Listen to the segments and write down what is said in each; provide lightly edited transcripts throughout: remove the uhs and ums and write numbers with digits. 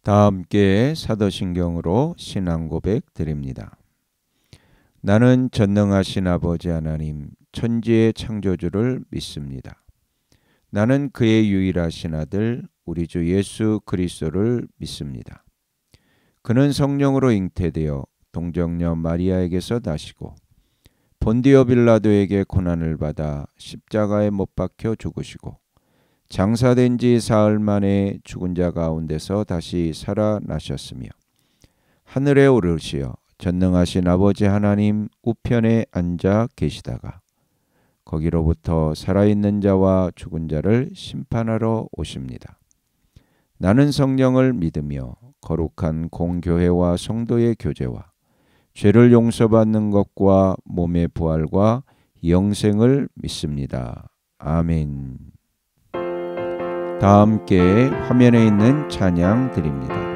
다 함께 사도신경으로 신앙 고백 드립니다. 나는 전능하신 아버지 하나님 천지의 창조주를 믿습니다. 나는 그의 유일하신 아들 우리 주 예수 그리스도를 믿습니다. 그는 성령으로 잉태되어 동정녀 마리아에게서 나시고 본디오 빌라도에게 고난을 받아 십자가에 못 박혀 죽으시고 장사된 지 사흘 만에 죽은 자 가운데서 다시 살아나셨으며 하늘에 오르시어 전능하신 아버지 하나님 우편에 앉아 계시다가 거기로부터 살아있는 자와 죽은 자를 심판하러 오십니다. 나는 성령을 믿으며 거룩한 공교회와 성도의 교제와 죄를 용서받는 것과 몸의 부활과 영생을 믿습니다. 아멘. 다 함께 화면에 있는 찬양 드립니다.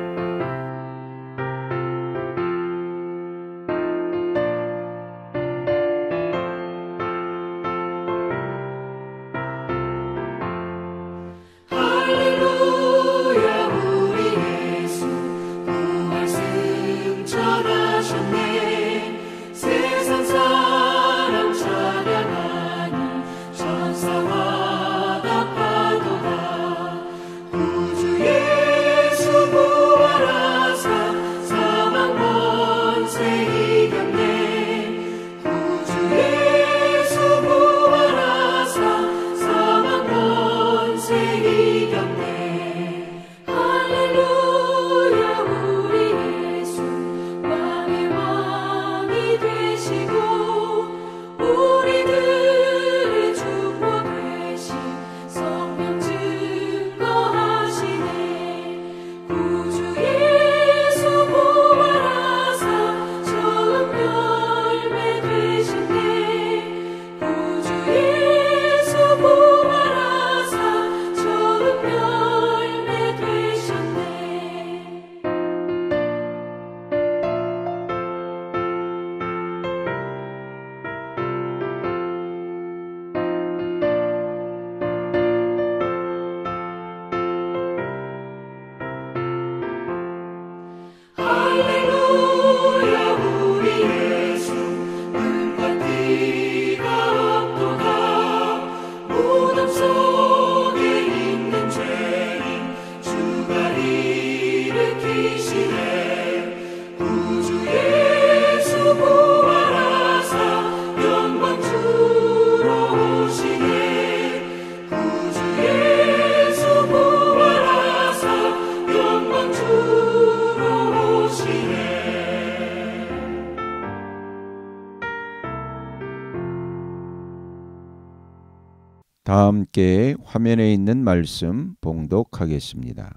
다 함께 화면에 있는 말씀 봉독하겠습니다.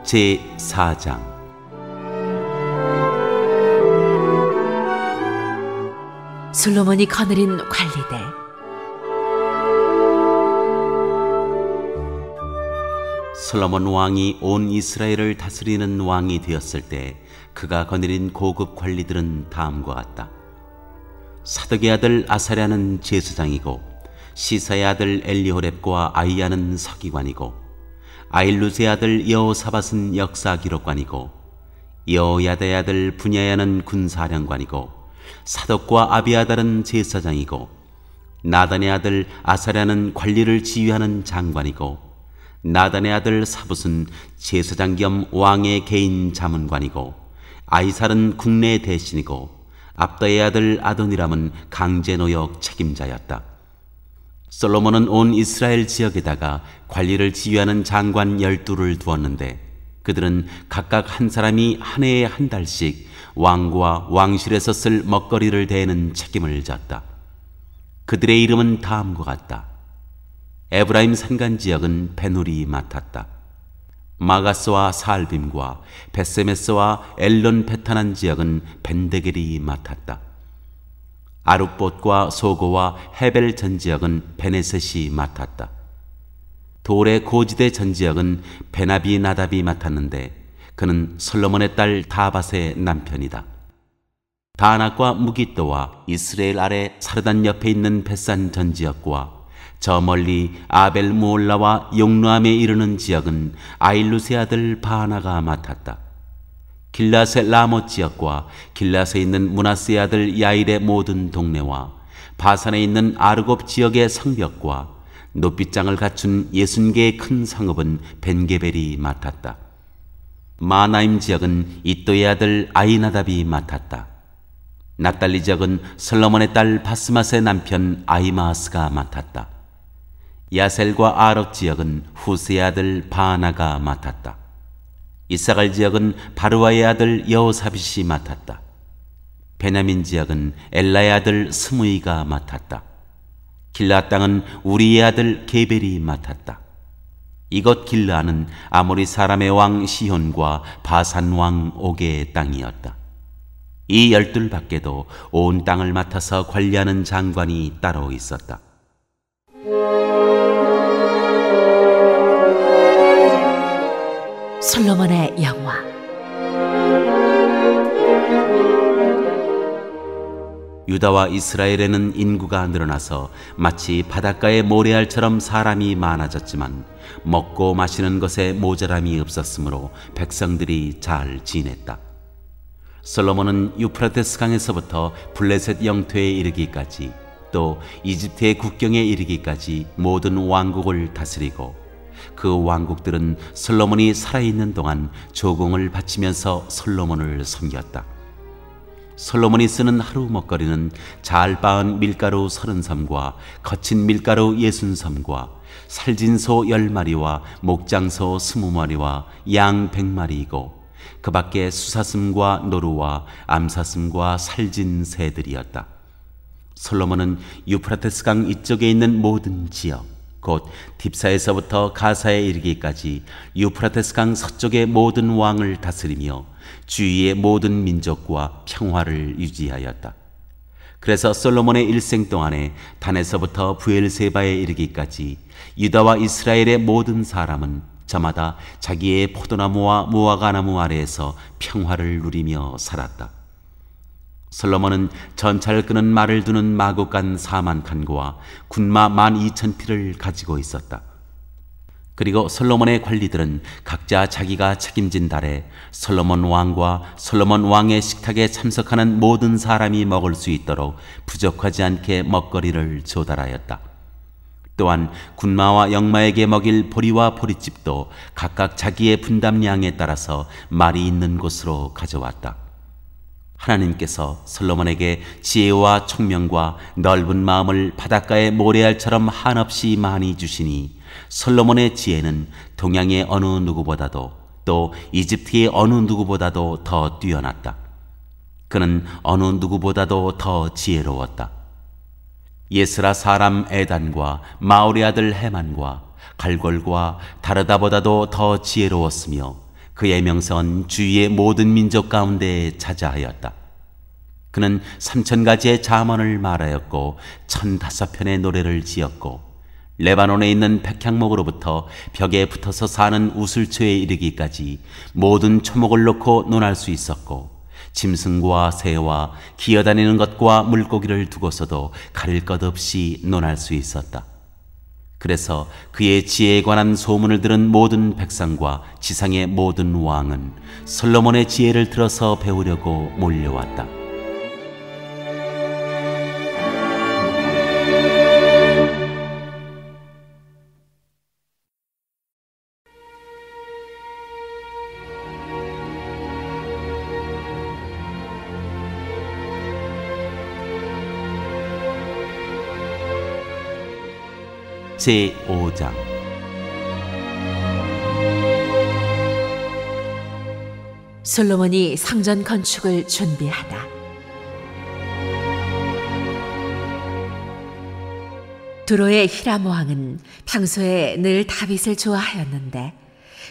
제4장 솔로몬이 거느린 관리대. 솔로몬 왕이 온 이스라엘을 다스리는 왕이 되었을 때 그가 거느린 고급 관리들은 다음과 같다. 사독의 아들 아사랴는 제사장이고 시사의 아들 엘리호렙과 아이야는 서기관이고 아일루스의 아들 여호사밧은 역사기록관이고 여호야다의 아들 분야야는 군사령관이고 사독과 아비아달은 제사장이고 나단의 아들 아사랴는 관리를 지휘하는 장관이고 나단의 아들 사붓은 제사장 겸 왕의 개인 자문관이고 아이살은 국내 대신이고 압다의 아들 아도니람은 강제노역 책임자였다. 솔로몬은 온 이스라엘 지역에다가 관리를 지휘하는 장관 12를 두었는데 그들은 각각 한 사람이 한 해에 한 달씩 왕과 왕실에서 쓸 먹거리를 대는 책임을 졌다. 그들의 이름은 다음과 같다. 에브라임 산간 지역은 베누리 맡았다. 마가스와 살빔과 베세메스와 엘론 베타난 지역은 벤데겔이 맡았다. 아룻봇과 소고와 헤벨 전 지역은 베네셋이 맡았다. 돌의 고지대 전 지역은 베나비 나답이 맡았는데 그는 솔로몬의 딸 다밧의 남편이다. 다낙과 무깃도와 이스라엘 아래 사르단 옆에 있는 벳산 전 지역과 저 멀리 아벨 무올라와 용루암에 이르는 지역은 아일루스의 아들 바하나가 맡았다. 길앗의 라못 지역과 길앗에 있는 므낫세의 아들 야일의 모든 동네와 바산에 있는 아르곱 지역의 성벽과 높이장을 갖춘 60개의 큰 성읍은 벤게벨이 맡았다. 마나임 지역은 이또의 아들 아히나답이 맡았다. 납달리 지역은 솔로몬의 딸 바스맛의 남편 아히마아스가 맡았다. 야셀과 아럭 지역은 후스의 아들 바하나가 맡았다. 이사갈 지역은 바르와의 아들 여호사빗이 맡았다. 베냐민 지역은 엘라의 아들 스무이가 맡았다. 길라 땅은 우리의 아들 게벨이 맡았다. 이것 길라는 아모리 사람의 왕 시혼과 바산 왕 오게의 땅이었다. 이 12 밖에도 온 땅을 맡아서 관리하는 장관이 따로 있었다. 솔로몬의 영화. 유다와 이스라엘에는 인구가 늘어나서 마치 바닷가의 모래알처럼 사람이 많아졌지만 먹고 마시는 것에 모자람이 없었으므로 백성들이 잘 지냈다. 솔로몬은 유프라테스 강에서부터 블레셋 영토에 이르기까지 또 이집트의 국경에 이르기까지 모든 왕국을 다스리고 그 왕국들은 솔로몬이 살아있는 동안 조공을 바치면서 솔로몬을 섬겼다. 솔로몬이 쓰는 하루 먹거리는 잘 빻은 밀가루 30섬과 거친 밀가루 60섬과 살진 소 10마리와 목장소 20마리와 양 100마리이고 그 밖에 수사슴과 노루와 암사슴과 살진 새들이었다. 솔로몬은 유프라테스 강 이쪽에 있는 모든 지역 곧 딥사에서부터 가사에 이르기까지 유프라테스 강 서쪽의 모든 왕을 다스리며 주위의 모든 민족과 평화를 유지하였다. 그래서 솔로몬의 일생 동안에 단에서부터 부엘세바에 이르기까지 유다와 이스라엘의 모든 사람은 저마다 자기의 포도나무와 무화과나무 아래에서 평화를 누리며 살았다. 솔로몬은 전차를 끄는 말을 두는 마구간 4만 칸과 군마 12,000匹를 가지고 있었다. 그리고 솔로몬의 관리들은 각자 자기가 책임진 달에 솔로몬 왕과 솔로몬 왕의 식탁에 참석하는 모든 사람이 먹을 수 있도록 부족하지 않게 먹거리를 조달하였다. 또한 군마와 영마에게 먹일 보리와 보리집도 각각 자기의 분담량에 따라서 말이 있는 곳으로 가져왔다. 하나님께서 솔로몬에게 지혜와 총명과 넓은 마음을 바닷가의 모래알처럼 한없이 많이 주시니 솔로몬의 지혜는 동양의 어느 누구보다도 또 이집트의 어느 누구보다도 더 뛰어났다. 그는 어느 누구보다도 더 지혜로웠다. 예스라 사람 에단과 마올의 아들 헤만과 갈골과 다르다보다도 더 지혜로웠으며 그의 명성은 주위의 모든 민족 가운데 자자하였다. 그는 3,000가지의 잠언을 말하였고 1,005편의 노래를 지었고 레바논에 있는 백향목으로부터 벽에 붙어서 사는 우슬초에 이르기까지 모든 초목을 놓고 논할 수 있었고 짐승과 새와 기어다니는 것과 물고기를 두고서도 가릴 것 없이 논할 수 있었다. 그래서 그의 지혜에 관한 소문을 들은 모든 백성과 지상의 모든 왕은 솔로몬의 지혜를 들어서 배우려고 몰려왔다. 제5장 솔로몬이 성전 건축을 준비하다. 두로의 히람 왕은 평소에 늘 다윗을 좋아하였는데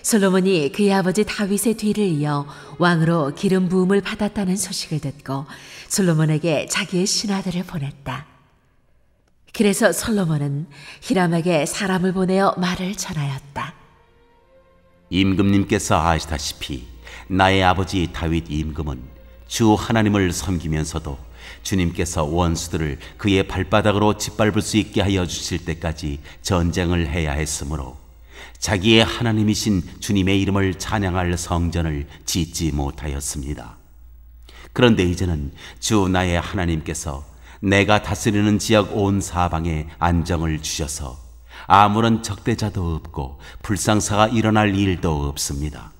솔로몬이 그의 아버지 다윗의 뒤를 이어 왕으로 기름 부음을 받았다는 소식을 듣고 솔로몬에게 자기의 신하들을 보냈다. 그래서 솔로몬은 히람에게 사람을 보내어 말을 전하였다. 임금님께서 아시다시피 나의 아버지 다윗 임금은 주 하나님을 섬기면서도 주님께서 원수들을 그의 발바닥으로 짓밟을 수 있게 하여 주실 때까지 전쟁을 해야 했으므로 자기의 하나님이신 주님의 이름을 찬양할 성전을 짓지 못하였습니다. 그런데 이제는 주 나의 하나님께서 내가 다스리는 지역 온 사방에 안정을 주셔서 아무런 적대자도 없고 불상사가 일어날 일도 없습니다.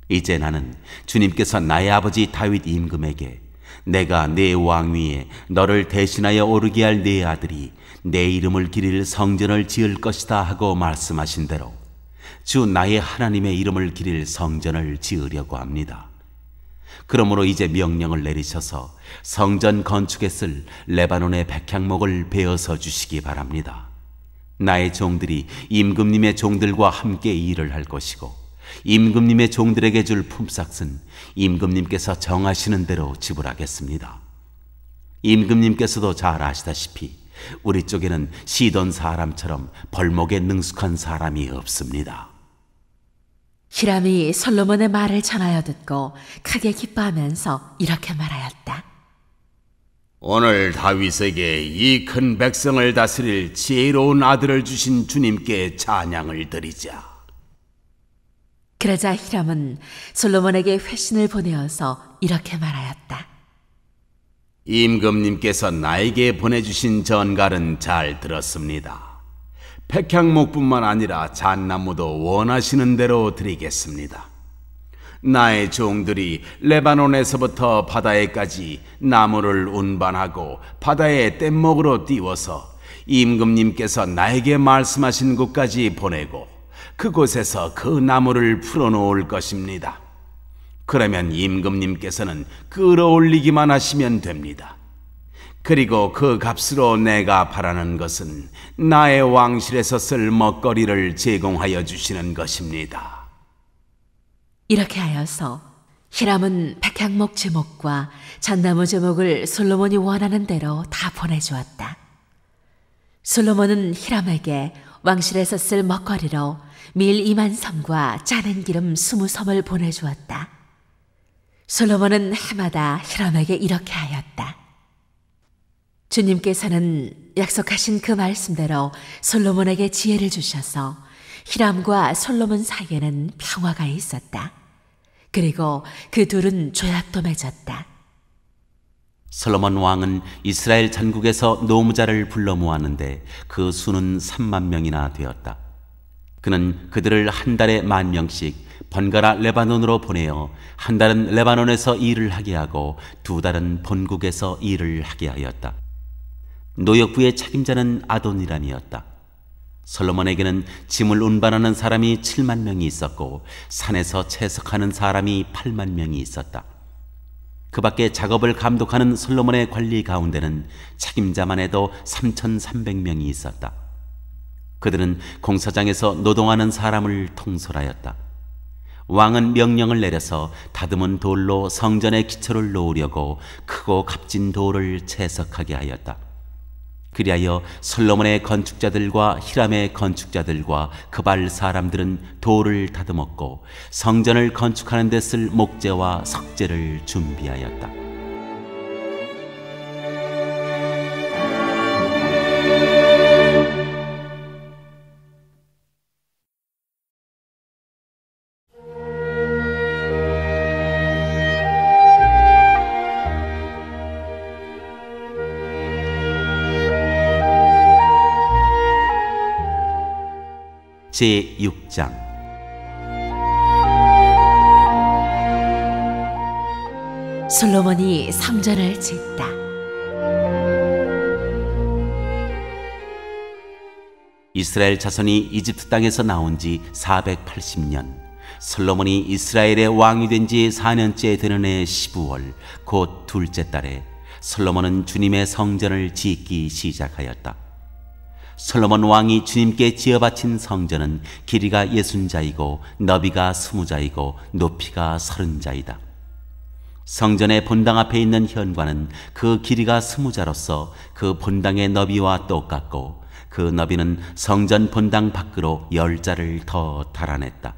이제 나는 주님께서 나의 아버지 다윗 임금에게 내가 내 왕위에 너를 대신하여 오르게 할 내 아들이 내 이름을 기릴 성전을 지을 것이다 하고 말씀하신 대로 주 나의 하나님의 이름을 기릴 성전을 지으려고 합니다. 그러므로 이제 명령을 내리셔서 성전 건축에 쓸 레바논의 백향목을 베어서 주시기 바랍니다. 나의 종들이 임금님의 종들과 함께 일을 할 것이고 임금님의 종들에게 줄 품삯은 임금님께서 정하시는 대로 지불하겠습니다. 임금님께서도 잘 아시다시피 우리 쪽에는 시돈 사람처럼 벌목에 능숙한 사람이 없습니다. 히람이 솔로몬의 말을 전하여 듣고 크게 기뻐하면서 이렇게 말하였다. 오늘 다윗에게 이 큰 백성을 다스릴 지혜로운 아들을 주신 주님께 찬양을 드리자. 그러자 히람은 솔로몬에게 회신을 보내어서 이렇게 말하였다. 임금님께서 나에게 보내주신 전갈은 잘 들었습니다. 백향목뿐만 아니라 잣나무도 원하시는 대로 드리겠습니다. 나의 종들이 레바논에서부터 바다에까지 나무를 운반하고 바다에 뗏목으로 띄워서 임금님께서 나에게 말씀하신 곳까지 보내고 그곳에서 그 나무를 풀어놓을 것입니다. 그러면 임금님께서는 끌어올리기만 하시면 됩니다. 그리고 그 값으로 내가 바라는 것은 나의 왕실에서 쓸 먹거리를 제공하여 주시는 것입니다. 이렇게 하여서 히람은 백향목 제목과 잣나무 제목을 솔로몬이 원하는 대로 다 보내주었다. 솔로몬은 히람에게 왕실에서 쓸 먹거리로 밀 2만 섬과 짜는 기름 20섬을 보내주었다. 솔로몬은 해마다 히람에게 이렇게 하였다. 주님께서는 약속하신 그 말씀대로 솔로몬에게 지혜를 주셔서 히람과 솔로몬 사이에는 평화가 있었다. 그리고 그 둘은 조약도 맺었다. 솔로몬 왕은 이스라엘 전국에서 노무자를 불러 모았는데 그 수는 3만 명이나 되었다. 그는 그들을 한 달에 10,000명씩 번갈아 레바논으로 보내어 한 달은 레바논에서 일을 하게 하고 2달은 본국에서 일을 하게 하였다. 노역부의 책임자는 아도니람이었다. 솔로몬에게는 짐을 운반하는 사람이 7만 명이 있었고 산에서 채석하는 사람이 8만 명이 있었다. 그 밖에 작업을 감독하는 솔로몬의 관리 가운데는 책임자만 해도 3,300명이 있었다. 그들은 공사장에서 노동하는 사람을 통솔하였다. 왕은 명령을 내려서 다듬은 돌로 성전의 기초를 놓으려고 크고 값진 돌을 채석하게 하였다. 그리하여 솔로몬의 건축자들과 히람의 건축자들과 그발 사람들은 돌을 다듬었고 성전을 건축하는 데 쓸 목재와 석재를 준비하였다. 제6장 솔로몬이 성전을 짓다. 이스라엘 자손이 이집트 땅에서 나온 지 480년, 솔로몬이 이스라엘의 왕이 된 지 4년째 되는 해 12월 곧 둘째 달에 솔로몬은 주님의 성전을 짓기 시작하였다. 솔로몬 왕이 주님께 지어바친 성전은 길이가 60자이고 너비가 20자이고 높이가 30자이다. 성전의 본당 앞에 있는 현관은 그 길이가 20자로서 그 본당의 너비와 똑같고 그 너비는 성전 본당 밖으로 10자를 더 달아냈다.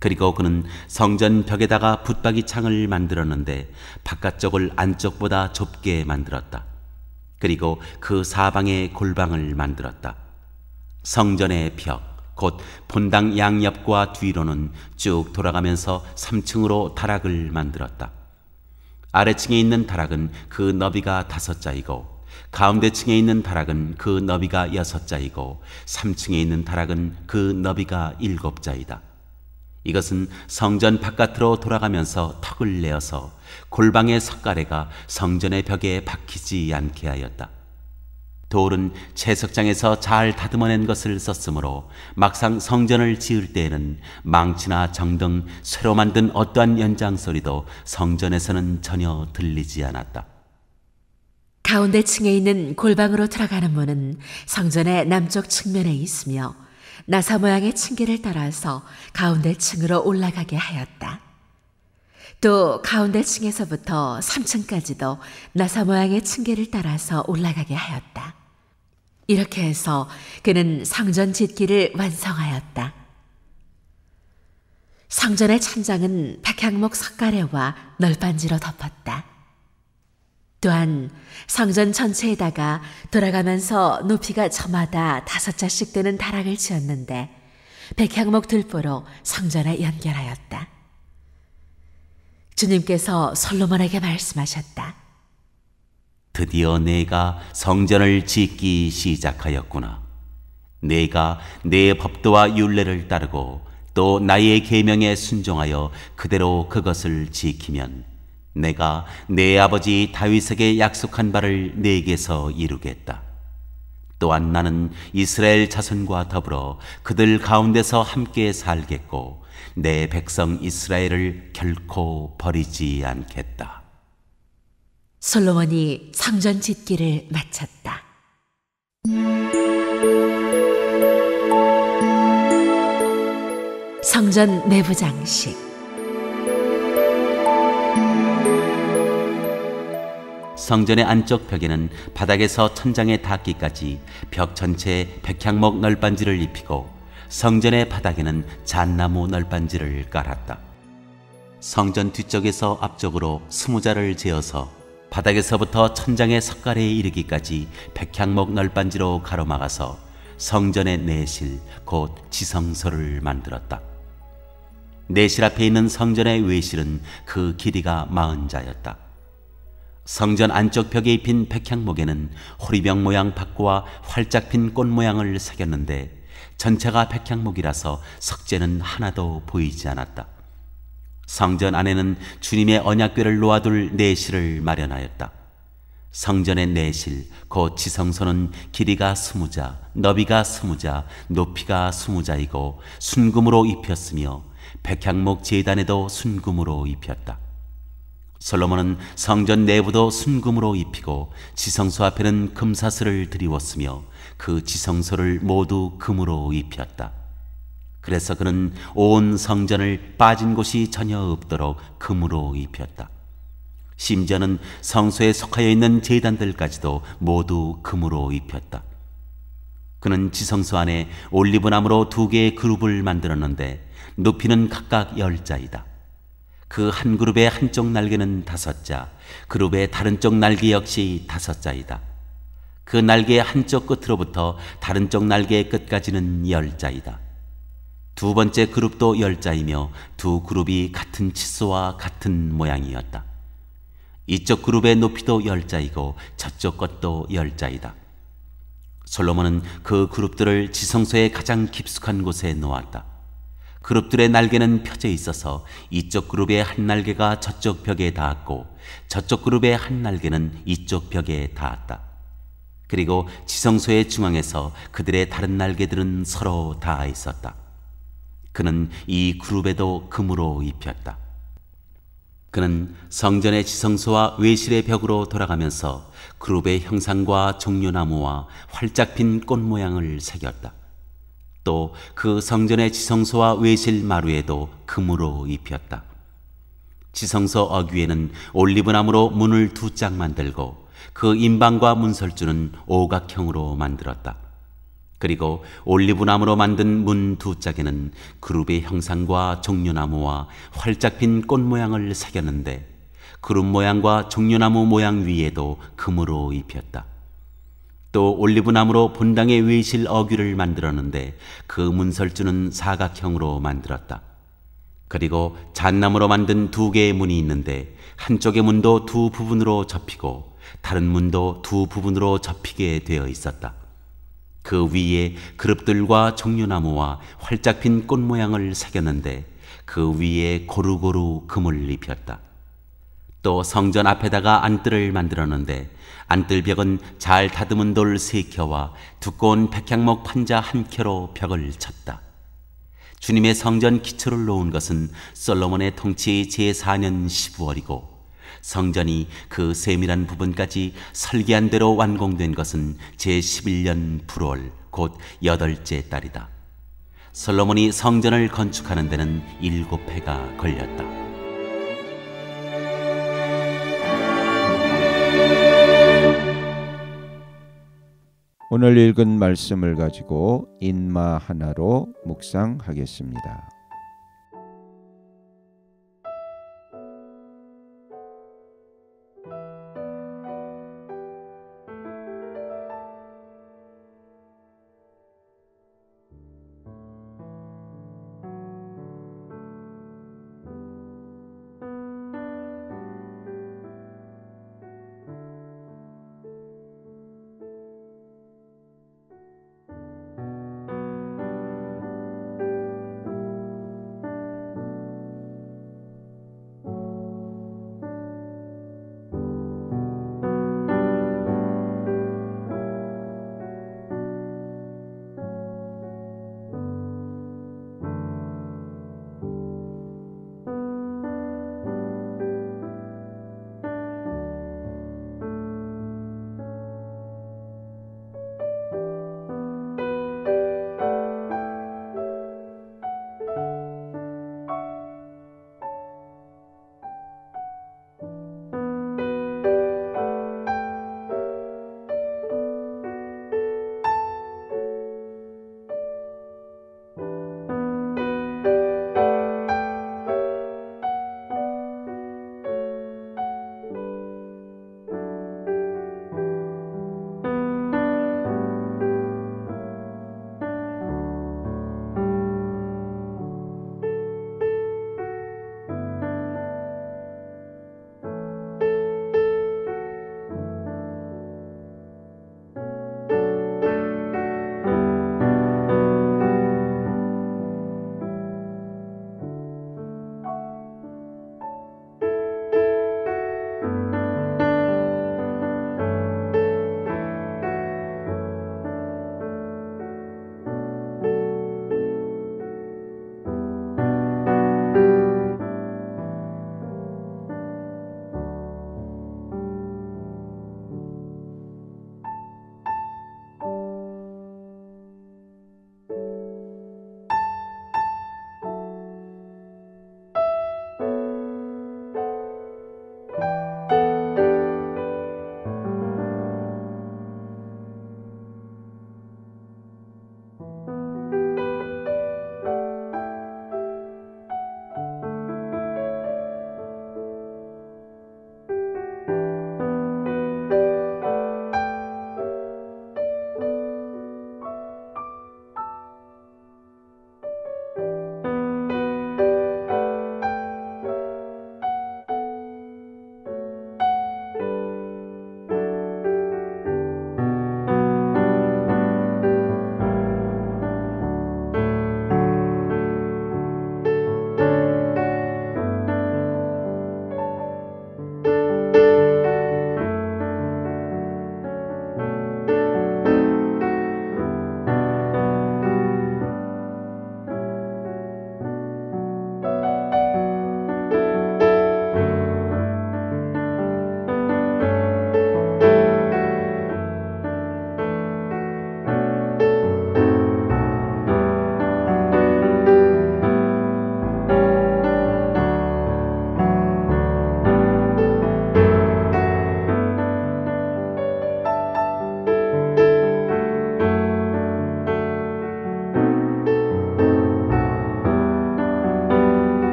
그리고 그는 성전 벽에다가 붙박이 창을 만들었는데 바깥쪽을 안쪽보다 좁게 만들었다. 그리고 그 사방에 골방을 만들었다. 성전의 벽, 곧 본당 양옆과 뒤로는 쭉 돌아가면서 3층으로 다락을 만들었다. 아래층에 있는 다락은 그 너비가 5자이고 가운데 층에 있는 다락은 그 너비가 6자이고 3층에 있는 다락은 그 너비가 7자이다. 이것은 성전 바깥으로 돌아가면서 턱을 내어서 골방의 석가래가 성전의 벽에 박히지 않게 하였다. 돌은 채석장에서 잘 다듬어낸 것을 썼으므로 막상 성전을 지을 때에는 망치나 정 등 쇠로 만든 어떠한 연장 소리도 성전에서는 전혀 들리지 않았다. 가운데 층에 있는 골방으로 들어가는 문은 성전의 남쪽 측면에 있으며 나사 모양의 층계를 따라서 가운데 층으로 올라가게 하였다. 또 가운데 층에서부터 3층까지도 나사 모양의 층계를 따라서 올라가게 하였다. 이렇게 해서 그는 성전 짓기를 완성하였다. 성전의 천장은 백향목 석가래와 널빤지로 덮었다. 또한 성전 전체에다가 돌아가면서 높이가 저마다 5자씩 되는 다락을 지었는데 백향목 들보로 성전에 연결하였다. 주님께서 솔로몬에게 말씀하셨다. 드디어 내가 성전을 짓기 시작하였구나. 내가 내 법도와 율례를 따르고 또 나의 계명에 순종하여 그대로 그것을 지키면 내가 내 아버지 다윗에게 약속한 바를 내게서 이루겠다. 또한 나는 이스라엘 자손과 더불어 그들 가운데서 함께 살겠고 내 백성 이스라엘을 결코 버리지 않겠다. 솔로몬이 성전 짓기를 마쳤다. 성전 내부 장식. 성전의 안쪽 벽에는 바닥에서 천장에 닿기까지 벽 전체에 백향목 널빤지를 입히고 성전의 바닥에는 잣나무 널빤지를 깔았다. 성전 뒤쪽에서 앞쪽으로 20자를 재어서 바닥에서부터 천장의 석가래에 이르기까지 백향목 널빤지로 가로막아서 성전의 내실 곧 지성소를 만들었다. 내실 앞에 있는 성전의 외실은 그 길이가 40자였다. 성전 안쪽 벽에 입힌 백향목에는 호리병 모양 박구와 활짝 핀 꽃 모양을 새겼는데 전체가 백향목이라서 석재는 하나도 보이지 않았다. 성전 안에는 주님의 언약궤를 놓아둘 내실을 마련하였다. 성전의 내실, 곧 지성소는 길이가 20자, 너비가 20자, 높이가 20자이고 순금으로 입혔으며 백향목 제단에도 순금으로 입혔다. 솔로몬은 성전 내부도 순금으로 입히고 지성소 앞에는 금사슬을 드리웠으며 그 지성소를 모두 금으로 입혔다. 그래서 그는 온 성전을 빠진 곳이 전혀 없도록 금으로 입혔다. 심지어는 성소에 속하여 있는 제단들까지도 모두 금으로 입혔다. 그는 지성소 안에 올리브나무로 2개의 그룹을 만들었는데 높이는 각각 10자이다. 그 한 그룹의 한쪽 날개는 5자, 그룹의 다른 쪽 날개 역시 5자이다. 그 날개의 한쪽 끝으로부터 다른 쪽 날개의 끝까지는 10자이다. 두 번째 그룹도 10자이며 두 그룹이 같은 치수와 같은 모양이었다. 이쪽 그룹의 높이도 10자이고 저쪽 것도 10자이다. 솔로몬은 그 그룹들을 지성소의 가장 깊숙한 곳에 놓았다. 그룹들의 날개는 펴져 있어서 이쪽 그룹의 한 날개가 저쪽 벽에 닿았고 저쪽 그룹의 한 날개는 이쪽 벽에 닿았다. 그리고 지성소의 중앙에서 그들의 다른 날개들은 서로 닿아 있었다. 그는 이 그룹에도 금으로 입혔다. 그는 성전의 지성소와 외실의 벽으로 돌아가면서 그룹의 형상과 종려나무와 활짝 핀 꽃 모양을 새겼다. 또 그 성전의 지성소와 외실 마루에도 금으로 입혔다. 지성소 어귀에는 올리브나무로 문을 2짝 만들고 그 임방과 문설주는 오각형으로 만들었다. 그리고 올리브나무로 만든 문 두 짝에는 그룹의 형상과 종려나무와 활짝 핀 꽃 모양을 새겼는데 그룹 모양과 종려나무 모양 위에도 금으로 입혔다. 또 올리브나무로 본당의 외실 어귀를 만들었는데 그 문설주는 사각형으로 만들었다. 그리고 잣나무로 만든 두 개의 문이 있는데 한쪽의 문도 두 부분으로 접히고 다른 문도 두 부분으로 접히게 되어 있었다. 그 위에 그룹들과 종려나무와 활짝 핀 꽃 모양을 새겼는데 그 위에 고루고루 금을 입혔다. 또 성전 앞에다가 안뜰을 만들었는데 안뜰벽은 잘 다듬은 돌 3켜와 두꺼운 백향목 판자 1켜로 벽을 쳤다. 주님의 성전 기초를 놓은 것은 솔로몬의 통치 제4년 12월이고 성전이 그 세밀한 부분까지 설계한 대로 완공된 것은 제11년 8월 곧 8째 달이다. 솔로몬이 성전을 건축하는 데는 7해가 걸렸다. 오늘 읽은 말씀을 가지고 인마 하나로 묵상하겠습니다.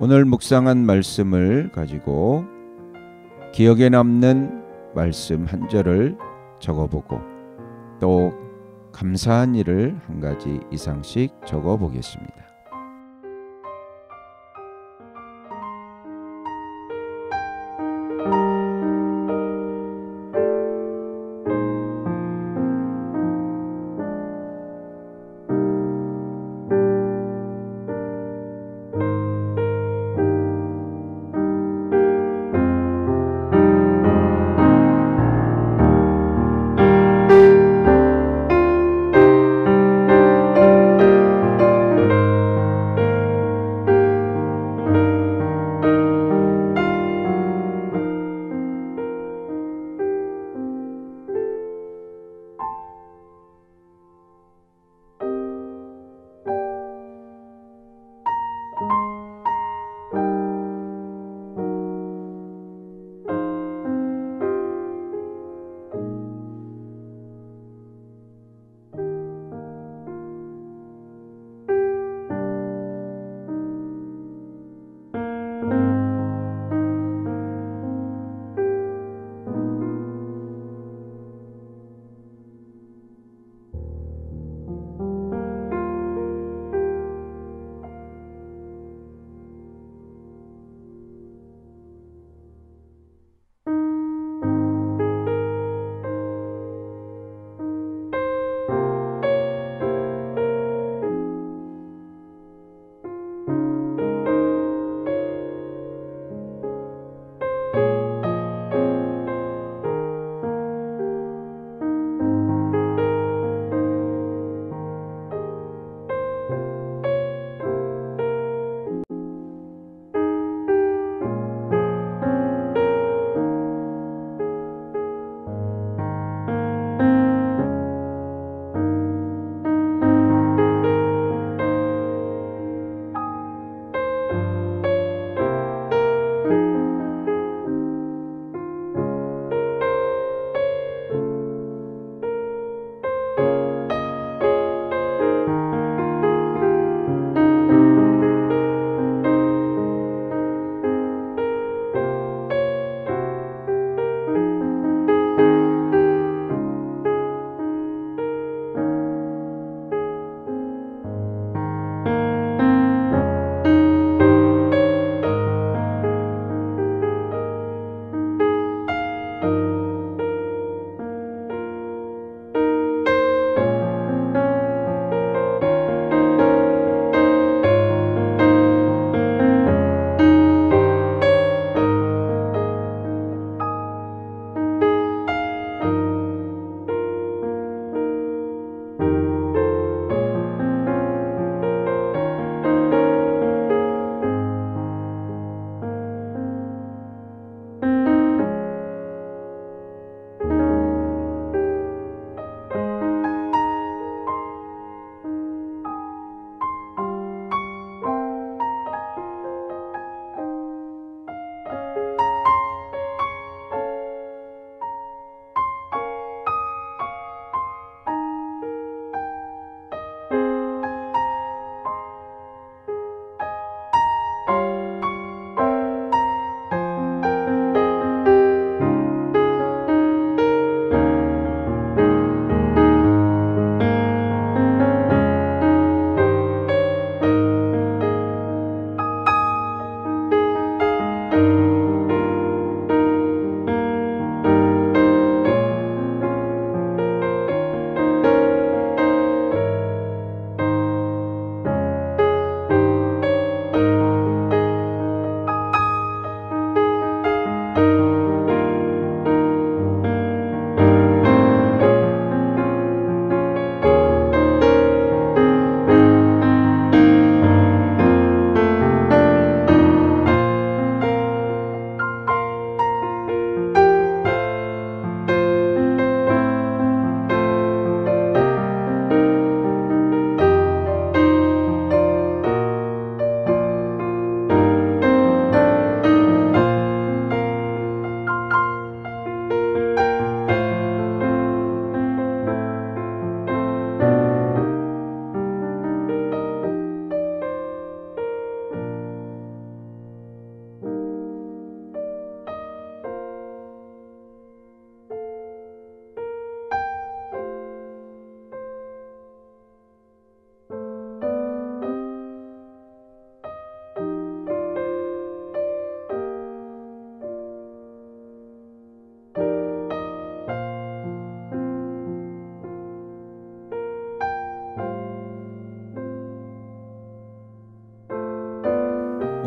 오늘 묵상한 말씀을 가지고 기억에 남는 말씀 한 절을 적어보고 또 감사한 일을 한 가지 이상씩 적어보겠습니다.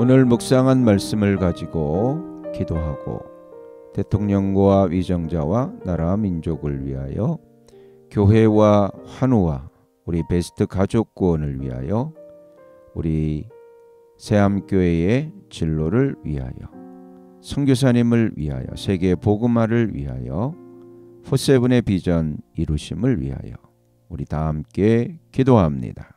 오늘 묵상한 말씀을 가지고 기도하고 대통령과 위정자와 나라 민족을 위하여 교회와 환우와 우리 베스트 가족 구원을 위하여 우리 새암교회의 진로를 위하여 선교사님을 위하여 세계 복음화를 위하여 포세븐의 비전 이루심을 위하여 우리 다 함께 기도합니다.